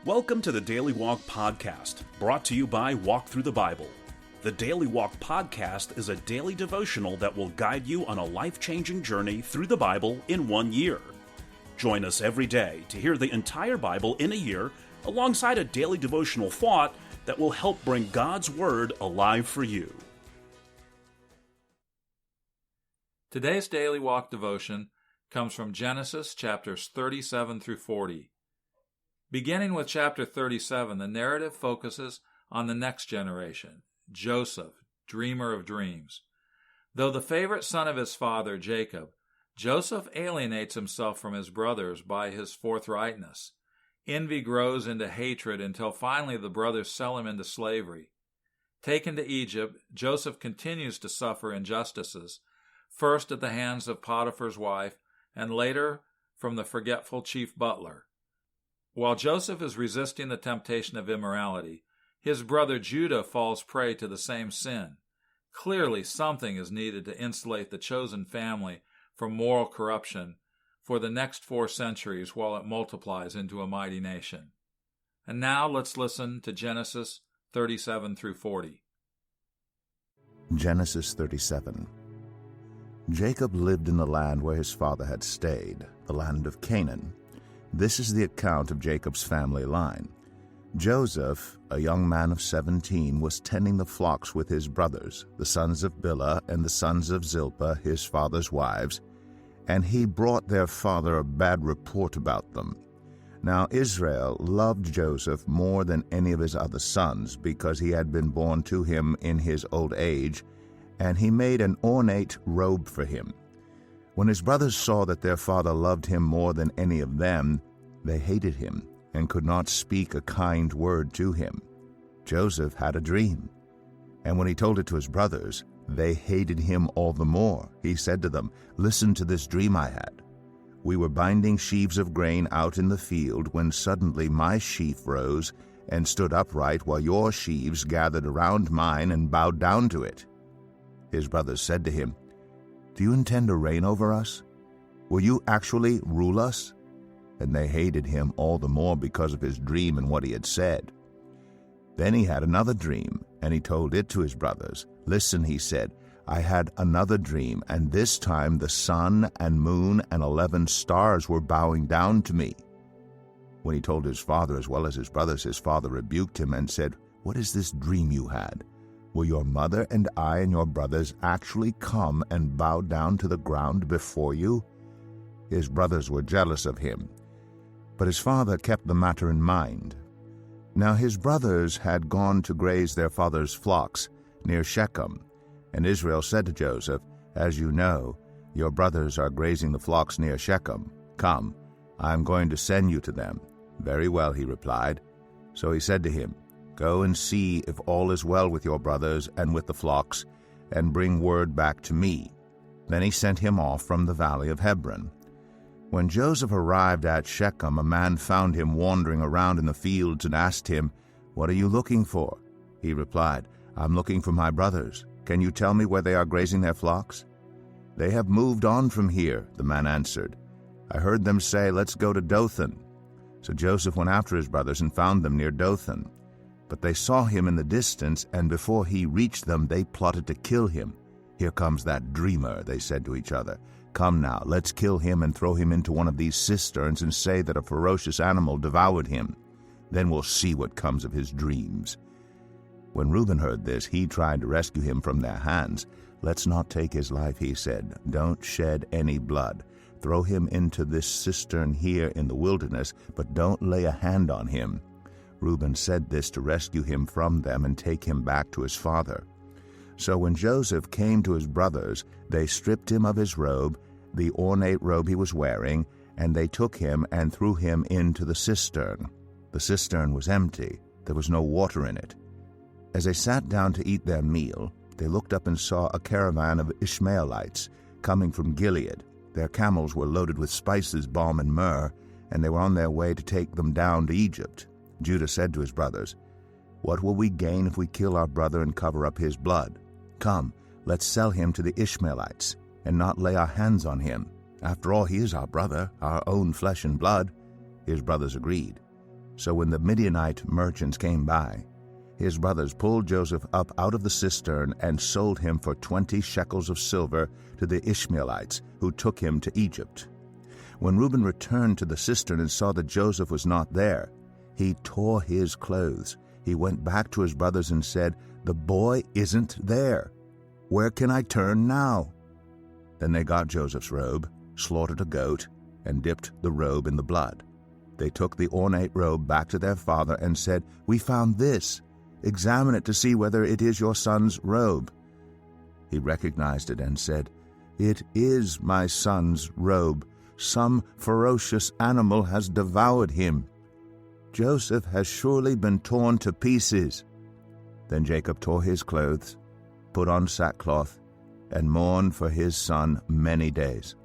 Welcome to the Daily Walk Podcast, brought to you by Walk Thru the Bible. The Daily Walk Podcast is a daily devotional that will guide you on a life-changing journey through the Bible in 1 year. Join us every day to hear the entire Bible in a year, alongside a daily devotional thought that will help bring God's Word alive for you. Today's Daily Walk devotion comes from Genesis chapters 37 through 40. Beginning with chapter 37, the narrative focuses on the next generation, Joseph, dreamer of dreams. Though the favorite son of his father, Jacob, Joseph alienates himself from his brothers by his forthrightness. Envy grows into hatred until finally the brothers sell him into slavery. Taken to Egypt, Joseph continues to suffer injustices, first at the hands of Potiphar's wife, and later from the forgetful chief butler. While Joseph is resisting the temptation of immorality, his brother Judah falls prey to the same sin. Clearly, something is needed to insulate the chosen family from moral corruption for the next 4 centuries while it multiplies into a mighty nation. And now let's listen to Genesis 37 through 40. Genesis 37. Jacob lived in the land where his father had stayed, the land of Canaan. This is the account of Jacob's family line. Joseph, a young man of 17, was tending the flocks with his brothers, the sons of Bilhah and the sons of Zilpah, his father's wives, and he brought their father a bad report about them. Now Israel loved Joseph more than any of his other sons, because he had been born to him in his old age, and he made an ornate robe for him. When his brothers saw that their father loved him more than any of them, they hated him and could not speak a kind word to him. Joseph had a dream, and when he told it to his brothers, they hated him all the more. He said to them, "Listen to this dream I had. We were binding sheaves of grain out in the field when suddenly my sheaf rose and stood upright while your sheaves gathered around mine and bowed down to it." His brothers said to him, "Do you intend to reign over us? Will you actually rule us?" And they hated him all the more because of his dream and what he had said. Then he had another dream, and he told it to his brothers. "Listen," he said, "I had another dream, and this time the sun and moon and 11 stars were bowing down to me." When he told his father as well as his brothers, his father rebuked him and said, "What is this dream you had? Will your mother and I and your brothers actually come and bow down to the ground before you?" His brothers were jealous of him, but his father kept the matter in mind. Now his brothers had gone to graze their father's flocks near Shechem, and Israel said to Joseph, "As you know, your brothers are grazing the flocks near Shechem. Come, I am going to send you to them." "Very well," he replied. So he said to him, "Go and see if all is well with your brothers and with the flocks, and bring word back to me." Then he sent him off from the valley of Hebron. When Joseph arrived at Shechem, a man found him wandering around in the fields and asked him, "What are you looking for?" He replied, "I'm looking for my brothers. Can you tell me where they are grazing their flocks?" "They have moved on from here," the man answered. "I heard them say, 'Let's go to Dothan.'" So Joseph went after his brothers and found them near Dothan. But they saw him in the distance, and before he reached them, they plotted to kill him. "Here comes that dreamer," they said to each other. "Come now, let's kill him and throw him into one of these cisterns and say that a ferocious animal devoured him. Then we'll see what comes of his dreams." When Reuben heard this, he tried to rescue him from their hands. "Let's not take his life," he said. "Don't shed any blood. Throw him into this cistern here in the wilderness, but don't lay a hand on him." Reuben said this to rescue him from them and take him back to his father. So when Joseph came to his brothers, they stripped him of his robe, the ornate robe he was wearing, and they took him and threw him into the cistern. The cistern was empty. There was no water in it. As they sat down to eat their meal, they looked up and saw a caravan of Ishmaelites coming from Gilead. Their camels were loaded with spices, balm, and myrrh, and they were on their way to take them down to Egypt. Judah said to his brothers, "What will we gain if we kill our brother and cover up his blood? Come, let's sell him to the Ishmaelites and not lay our hands on him. After all, he is our brother, our own flesh and blood." His brothers agreed. So when the Midianite merchants came by, his brothers pulled Joseph up out of the cistern and sold him for 20 shekels of silver to the Ishmaelites, who took him to Egypt. When Reuben returned to the cistern and saw that Joseph was not there, he tore his clothes. He went back to his brothers and said, "The boy isn't there. Where can I turn now?" Then they got Joseph's robe, slaughtered a goat, and dipped the robe in the blood. They took the ornate robe back to their father and said, "We found this. Examine it to see whether it is your son's robe." He recognized it and said, "It is my son's robe. Some ferocious animal has devoured him. Joseph has surely been torn to pieces." Then Jacob tore his clothes, put on sackcloth, and mourned for his son many days.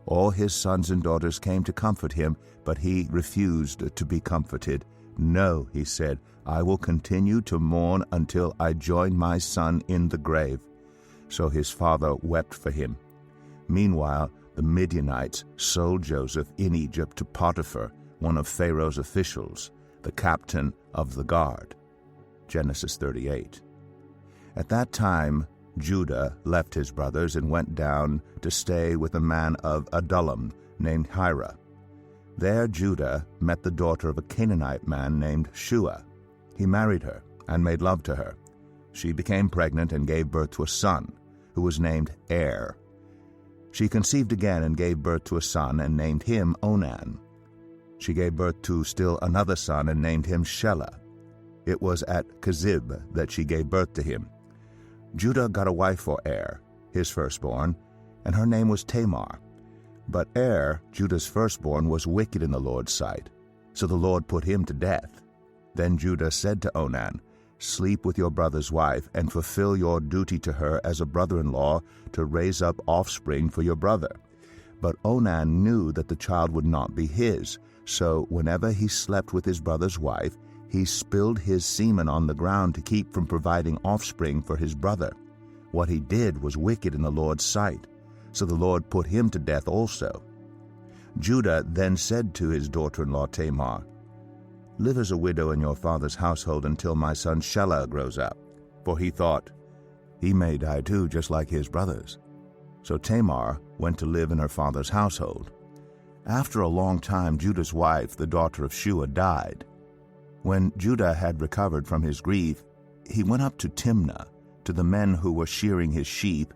All his sons and daughters came to comfort him, but he refused to be comforted. "No," he said, "I will continue to mourn until I join my son in the grave." So his father wept for him. Meanwhile, the Midianites sold Joseph in Egypt to Potiphar, one of Pharaoh's officials, the captain of the guard. Genesis 38. At that time, Judah left his brothers and went down to stay with a man of Adullam named Hira. There Judah met the daughter of a Canaanite man named Shua. He married her and made love to her. She became pregnant and gave birth to a son, who was named Er. She conceived again and gave birth to a son and named him Onan. She gave birth to still another son and named him Shelah. It was at Kezib that she gave birth to him. Judah got a wife for Er, his firstborn, and her name was Tamar. But Er, Judah's firstborn, was wicked in the Lord's sight, so the Lord put him to death. Then Judah said to Onan, "Sleep with your brother's wife, and fulfill your duty to her as a brother-in-law to raise up offspring for your brother." But Onan knew that the child would not be his, so whenever he slept with his brother's wife, he spilled his semen on the ground to keep from providing offspring for his brother. What he did was wicked in the Lord's sight, so the Lord put him to death also. Judah then said to his daughter-in-law Tamar, "Live as a widow in your father's household until my son Shelah grows up." For he thought, "He may die too, just like his brothers." So Tamar went to live in her father's household. After a long time, Judah's wife, the daughter of Shua, died. When Judah had recovered from his grief, he went up to Timnah, to the men who were shearing his sheep,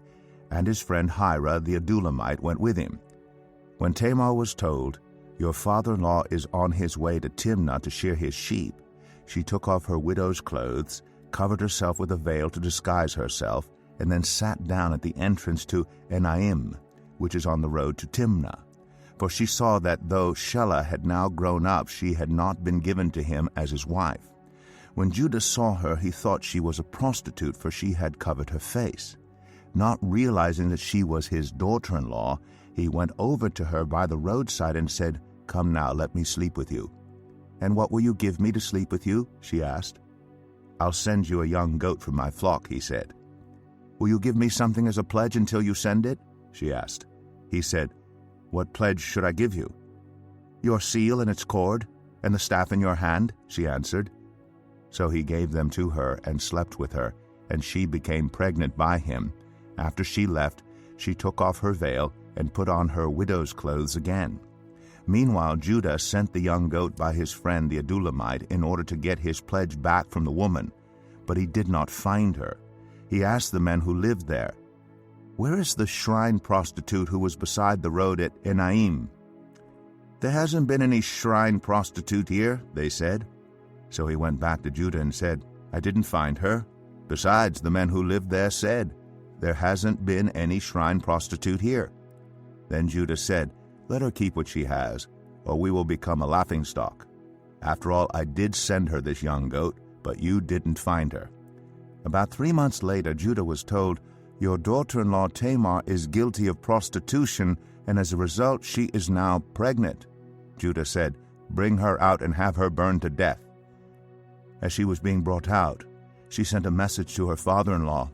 and his friend Hira the Adullamite went with him. When Tamar was told, "Your father-in-law is on his way to Timnah to shear his sheep," she took off her widow's clothes, covered herself with a veil to disguise herself, and then sat down at the entrance to Enaim, which is on the road to Timnah. For she saw that though Shelah had now grown up, she had not been given to him as his wife. When Judah saw her, he thought she was a prostitute, for she had covered her face. Not realizing that she was his daughter-in-law, he went over to her by the roadside and said, "Come now, let me sleep with you." "And what will you give me to sleep with you?" she asked. "I'll send you a young goat from my flock," he said. "Will you give me something as a pledge until you send it?" she asked. He said, "What pledge should I give you?" "Your seal and its cord, and the staff in your hand," she answered. So he gave them to her and slept with her, and she became pregnant by him. After she left, she took off her veil and put on her widow's clothes again. Meanwhile, Judah sent the young goat by his friend the Adullamite in order to get his pledge back from the woman, but he did not find her. He asked the men who lived there, "Where is the shrine prostitute who was beside the road at Enaim?" "There hasn't been any shrine prostitute here," they said. So he went back to Judah and said, "I didn't find her. Besides, the men who lived there said, 'There hasn't been any shrine prostitute here.'" Then Judah said, "Let her keep what she has, or we will become a laughingstock. After all, I did send her this young goat, but you didn't find her." About 3 months later, Judah was told, "Your daughter-in-law Tamar is guilty of prostitution, and as a result she is now pregnant." Judah said, "Bring her out and have her burned to death." As she was being brought out, she sent a message to her father-in-law.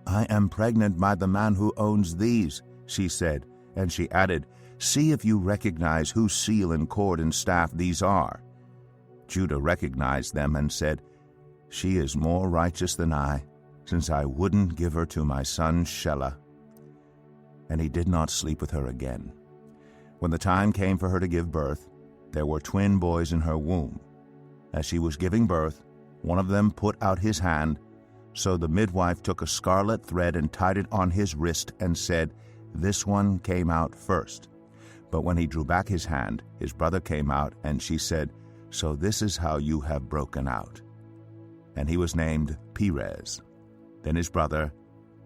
"I am pregnant by the man who owns these," she said, and she added, "See if you recognize whose seal and cord and staff these are." Judah recognized them and said, "She is more righteous than I, since I wouldn't give her to my son Shelah." And he did not sleep with her again. When the time came for her to give birth, there were twin boys in her womb. As she was giving birth, one of them put out his hand, so the midwife took a scarlet thread and tied it on his wrist and said, "This one came out first." But when he drew back his hand, his brother came out, and she said, "So this is how you have broken out." And he was named Perez. Then his brother,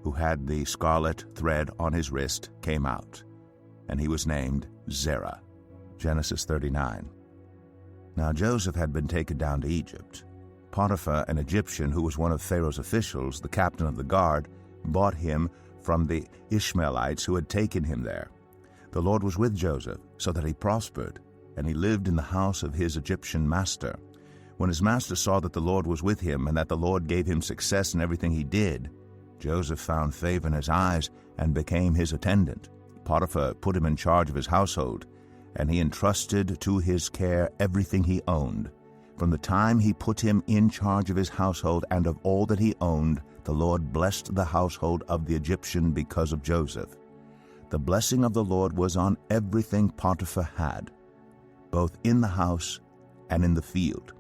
who had the scarlet thread on his wrist, came out, and he was named Zerah. Genesis 39. Now Joseph had been taken down to Egypt. Potiphar, an Egyptian who was one of Pharaoh's officials, the captain of the guard, bought him from the Ishmaelites who had taken him there. The Lord was with Joseph, so that he prospered, and he lived in the house of his Egyptian master. When his master saw that the Lord was with him, and that the Lord gave him success in everything he did, Joseph found favor in his eyes and became his attendant. Potiphar put him in charge of his household, and he entrusted to his care everything he owned. From the time he put him in charge of his household and of all that he owned, the Lord blessed the household of the Egyptian because of Joseph. The blessing of the Lord was on everything Potiphar had, both in the house and in the field.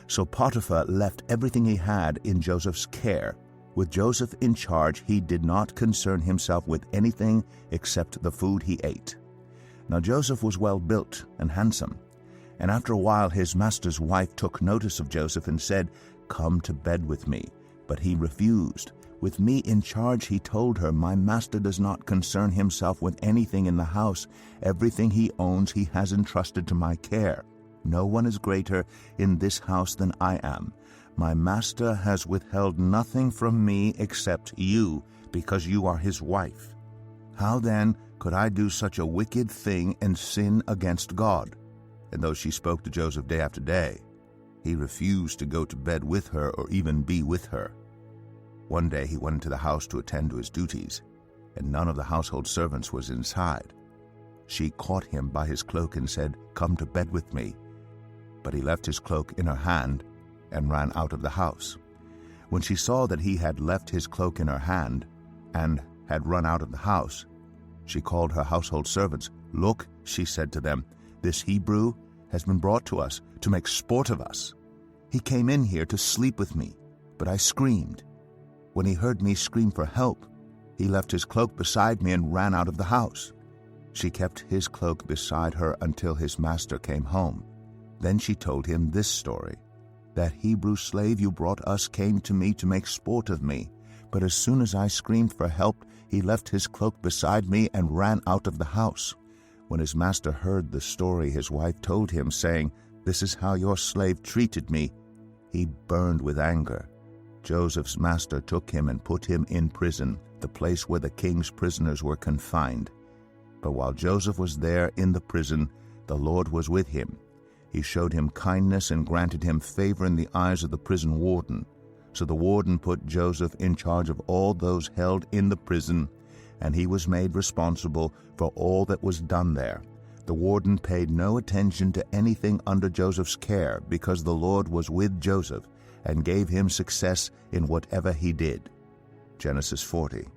So Potiphar left everything he had in Joseph's care. With Joseph in charge, he did not concern himself with anything except the food he ate. Now Joseph was well built and handsome, and after a while his master's wife took notice of Joseph and said, "Come to bed with me." But he refused. With me in charge, he told her, "My master does not concern himself with anything in the house. Everything he owns he has entrusted to my care. No one is greater in this house than I am. My master has withheld nothing from me except you, because you are his wife. How then could I do such a wicked thing and sin against God?" And though she spoke to Joseph day after day, he refused to go to bed with her or even be with her. One day he went into the house to attend to his duties, and none of the household servants was inside. She caught him by his cloak and said, "Come to bed with me." But he left his cloak in her hand and ran out of the house. When she saw that he had left his cloak in her hand and had run out of the house, she called her household servants. "Look," she said to them, "this Hebrew has been brought to us to make sport of us. He came in here to sleep with me, but I screamed. When he heard me scream for help, he left his cloak beside me and ran out of the house." She kept his cloak beside her until his master came home. Then she told him this story: "That Hebrew slave you brought us came to me to make sport of me, but as soon as I screamed for help, he left his cloak beside me and ran out of the house." When his master heard the story, his wife told him, saying, "This is how your slave treated me." He burned with anger. Joseph's master took him and put him in prison, the place where the king's prisoners were confined. But while Joseph was there in the prison, the Lord was with him. He showed him kindness and granted him favor in the eyes of the prison warden. So the warden put Joseph in charge of all those held in the prison, and he was made responsible for all that was done there. The warden paid no attention to anything under Joseph's care, because the Lord was with Joseph and gave him success in whatever he did. Genesis 40.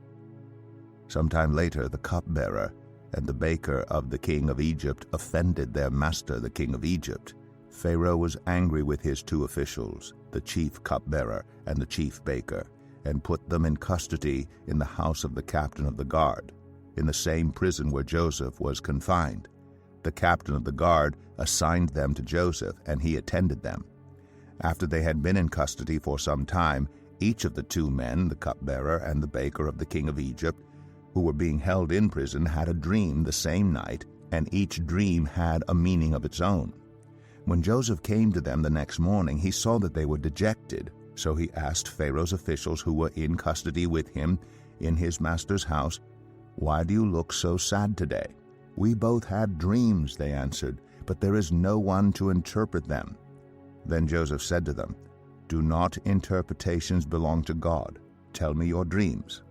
Sometime later, the cupbearer and the baker of the king of Egypt offended their master, the king of Egypt. Pharaoh was angry with his two officials, the chief cupbearer and the chief baker, and put them in custody in the house of the captain of the guard, in the same prison where Joseph was confined. The captain of the guard assigned them to Joseph, and he attended them. After they had been in custody for some time, each of the two men, the cupbearer and the baker of the king of Egypt, who were being held in prison, had a dream the same night, and each dream had a meaning of its own. When Joseph came to them the next morning, he saw that they were dejected. So he asked Pharaoh's officials who were in custody with him in his master's house, "Why do you look so sad today?" "We both had dreams," they answered, "but there is no one to interpret them." Then Joseph said to them, "Do not interpretations belong to God? Tell me your dreams."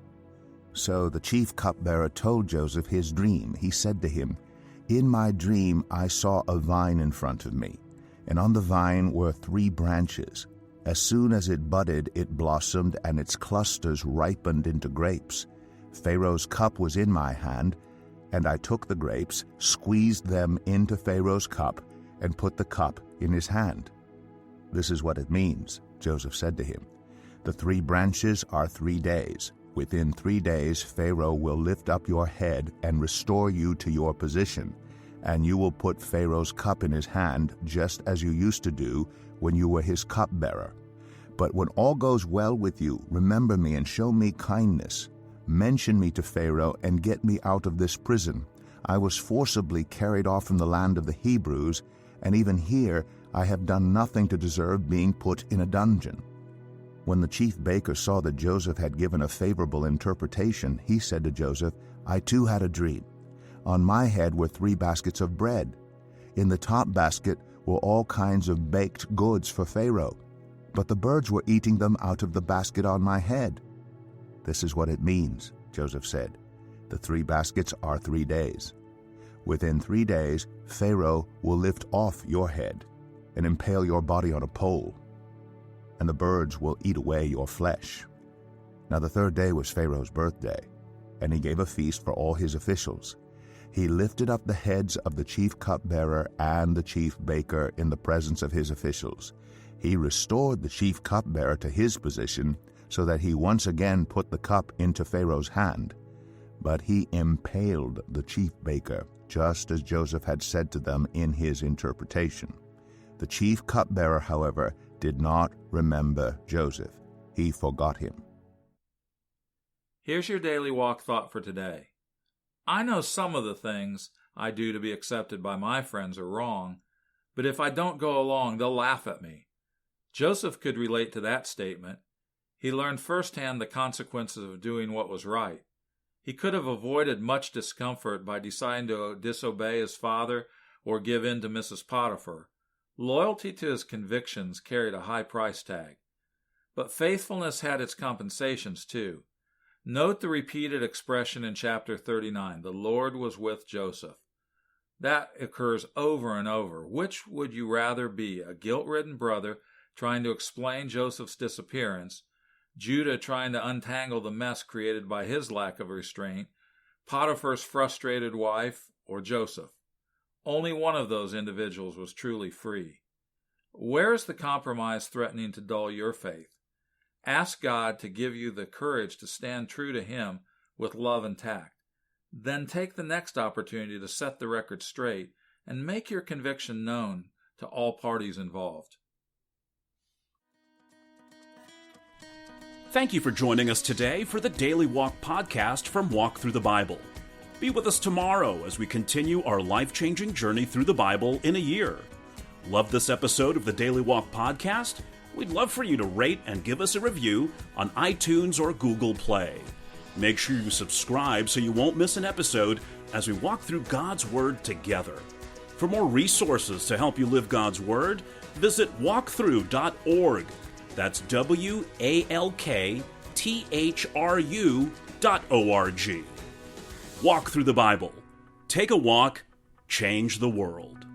So the chief cupbearer told Joseph his dream. He said to him, "In my dream I saw a vine in front of me, and on the vine were 3 branches. As soon as it budded, it blossomed, and its clusters ripened into grapes. Pharaoh's cup was in my hand, and I took the grapes, squeezed them into Pharaoh's cup, and put the cup in his hand." "This is what it means," Joseph said to him. "The 3 branches are 3 days. Within 3 days Pharaoh will lift up your head and restore you to your position, and you will put Pharaoh's cup in his hand, just as you used to do when you were his cupbearer. But when all goes well with you, remember me and show me kindness. Mention me to Pharaoh and get me out of this prison. I was forcibly carried off from the land of the Hebrews, and even here I have done nothing to deserve being put in a dungeon." When the chief baker saw that Joseph had given a favorable interpretation, he said to Joseph, "I too had a dream. On my head were 3 baskets of bread. In the top basket were all kinds of baked goods for Pharaoh, but the birds were eating them out of the basket on my head." "This is what it means," Joseph said. "The 3 baskets are 3 days. Within 3 days, Pharaoh will lift off your head and impale your body on a pole, and the birds will eat away your flesh." Now the 3rd day was Pharaoh's birthday, and he gave a feast for all his officials. He lifted up the heads of the chief cupbearer and the chief baker in the presence of his officials. He restored the chief cupbearer to his position, so that he once again put the cup into Pharaoh's hand. But he impaled the chief baker, just as Joseph had said to them in his interpretation. The chief cupbearer, however, did not remember Joseph. He forgot him. Here's your daily walk thought for today. I know some of the things I do to be accepted by my friends are wrong, but if I don't go along, they'll laugh at me. Joseph could relate to that statement. He learned firsthand the consequences of doing what was right. He could have avoided much discomfort by deciding to disobey his father or give in to Mrs. Potiphar. Loyalty to his convictions carried a high price tag. But faithfulness had its compensations too. Note the repeated expression in chapter 39, "The Lord was with Joseph." That occurs over and over. Which would you rather be, a guilt-ridden brother trying to explain Joseph's disappearance, Judah trying to untangle the mess created by his lack of restraint, Potiphar's frustrated wife, or Joseph? Only one of those individuals was truly free. Where is the compromise threatening to dull your faith? Ask God to give you the courage to stand true to Him with love and tact. Then take the next opportunity to set the record straight and make your conviction known to all parties involved. Thank you for joining us today for the Daily Walk Podcast from Walk Thru the Bible. Be with us tomorrow as we continue our life-changing journey through the Bible in a year. Love this episode of the Daily Walk Podcast? We'd love for you to rate and give us a review on iTunes or Google Play. Make sure you subscribe so you won't miss an episode as we walk through God's Word together. For more resources to help you live God's Word, visit walkthru.org. That's WALKTHRU.org. Walk through the Bible. Take a walk, change the world.